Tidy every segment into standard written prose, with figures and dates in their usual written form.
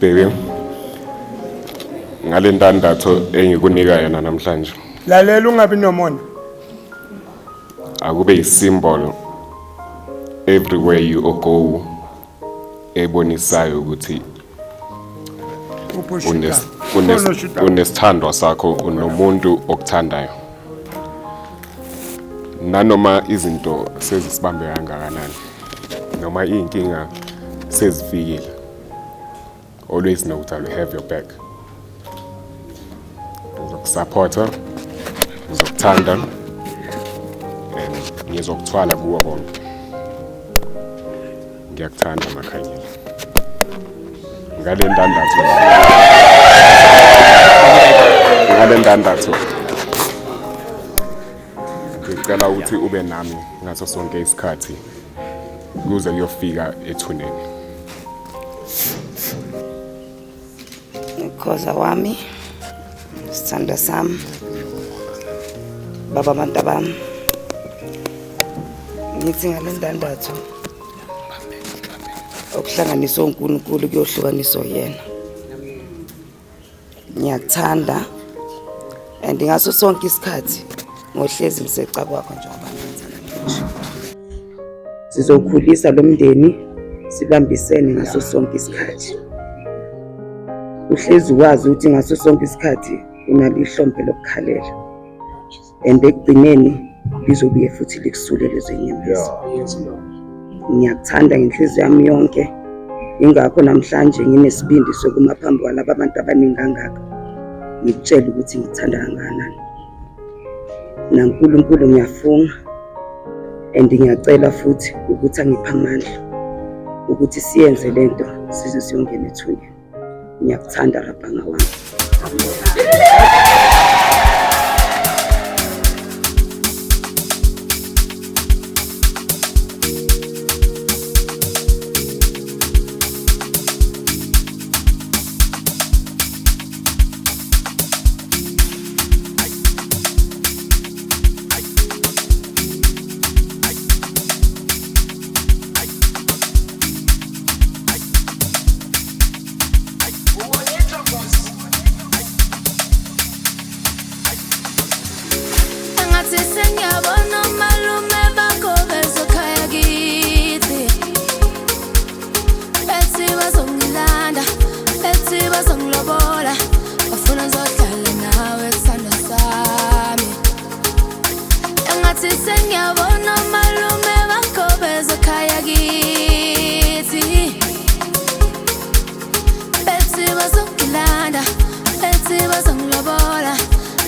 Baby, ngale ndandatho engikunika yona namhlanje. Lalela ungabi nomona. Akube isimbolo everywhere you go ebonisayo ukuthi unesithandwa sakho unomuntu okuthandayo. Nanoma izinto sezisibambe kangakanani noma inkinga sezifikile, always know that we have your back. Ngizokusupporta, ngizokuthanda, and ngizokuthwala kuwo konke. Ngiyakuthanda Makhanyile. Ngale ndandatho ngicela ukuthi ube nami ngaso sonke isikhathi kuze kuyofika ethuneni. Khoza wami, sithanda sami, baba abantu bami. Ngithi ngale ndandatho okuhlanganiswa uNkulunkulu kuyohlukaniswa yena. Ngiyakuthanda and ngaso sonke isikhathi ngohlezi ngiseca kwakho njengoba ngenzana nje. Sizokhulisa lo mndeni sibambisene ngaso sonke isikhathi. Uhlezi wazi ukuthi ngaso sonke isikhathi unalihlombe lokukhalela. And ekugcineni lizobuye futhi likusulele zenyembezi. Ngiyakuthanda ngenhliziyo yami yonke. Ingakho namhlanje nginesibindi sokuma phambi kwalabo abantu abaningi kangaka. Ngikutshela ukuthi ngithanda kangakanani. NaNkulunkulu ngiyafunga and ngiyacela futhi ukuthi angiphe amandla ukuthi siyenze lento size siyongena ethuneni. Ngiyakuthanda Rabhanga wami.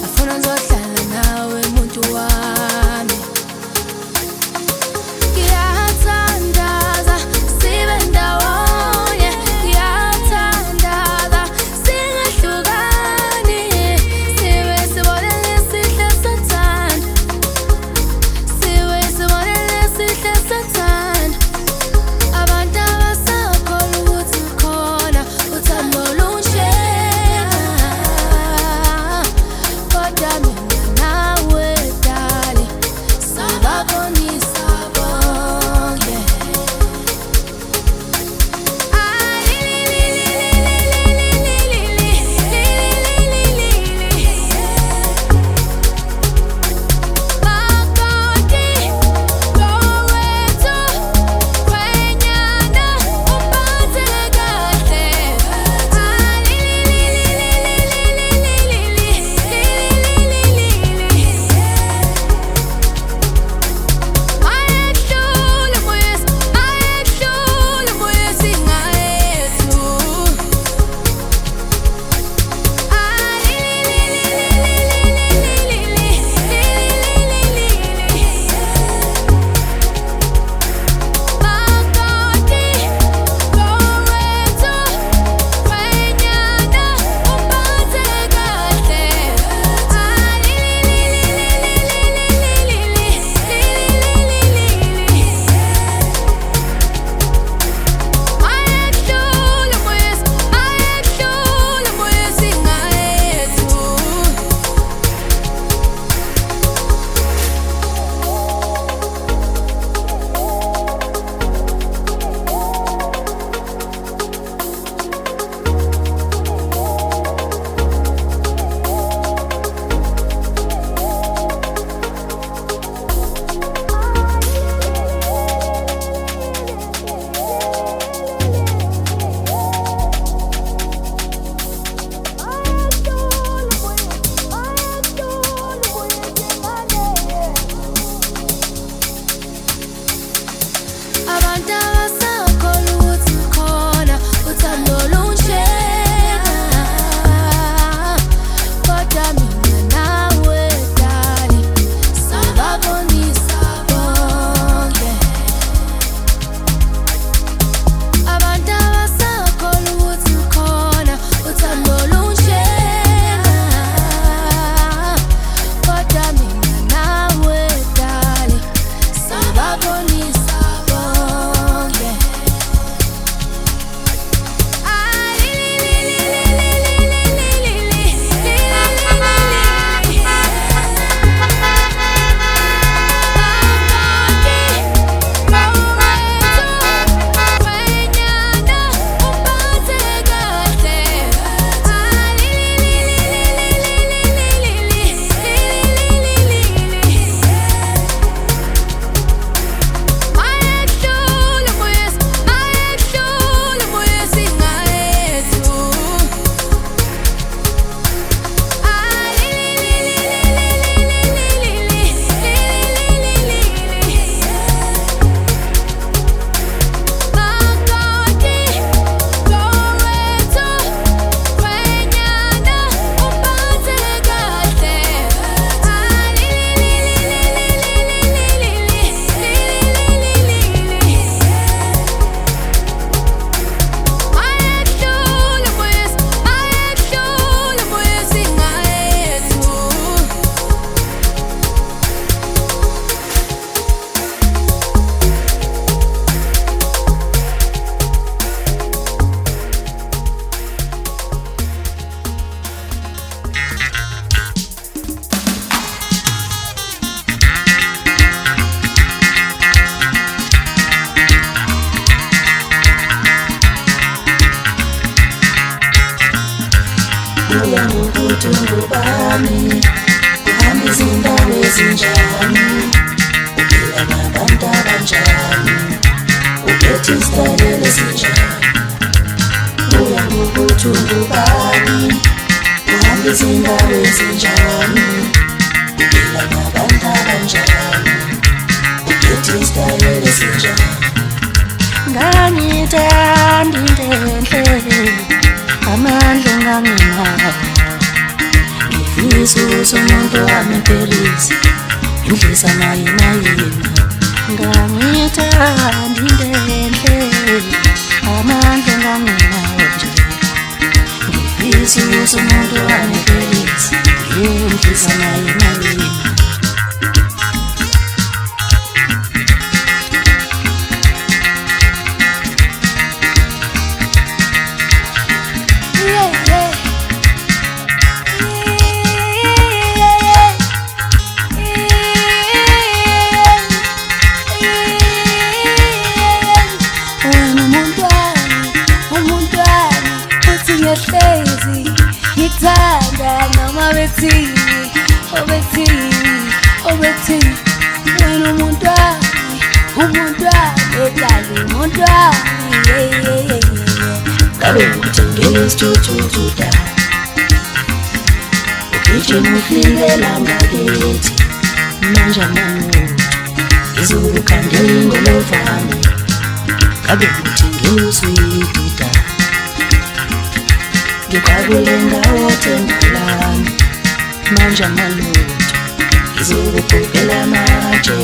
Afuna ngizohlala nawe muntu wami. ngubani, uhamba izindawo ezinjani, uphila nabantu abanjani, uphethe isitayela esinjani. Kuya ngokuthi ungubani, uhamba izindawo ezinjani, uphila nabantu abanjani, uphethe isitayela esinjani. Ngangithanda into enhle, amandla nganginawo, ngifisa ukuthi umuntu wami empelise, indlisa mayina. Ngangithanda into enhle, amandla nganginawo nje, ngifisa ukuthi umuntu wami empelise, indlisa mayina. Ngithanda noma bethini, obethini, wena umuntu wami, ehlali umuntu wami. Ngabe ngikuthengele isithuthuthu da, ugijima ufikela ngakithi, manje amanu ngizokukhandela ingolofane. Ngabe ngikuthengele uswidi da, ngikabule ngawo tendalami, manje amalutho ngizokugubhela amatshe.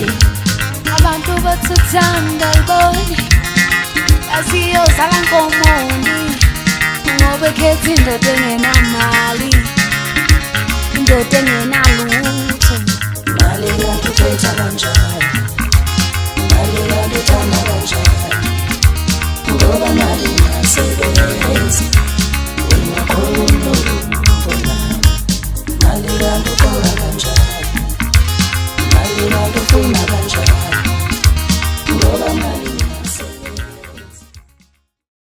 Abantu bathuthanda iboni, basiyozala nkomondi, ngoba ekhetha indoda engenamali, indoda engenalutho.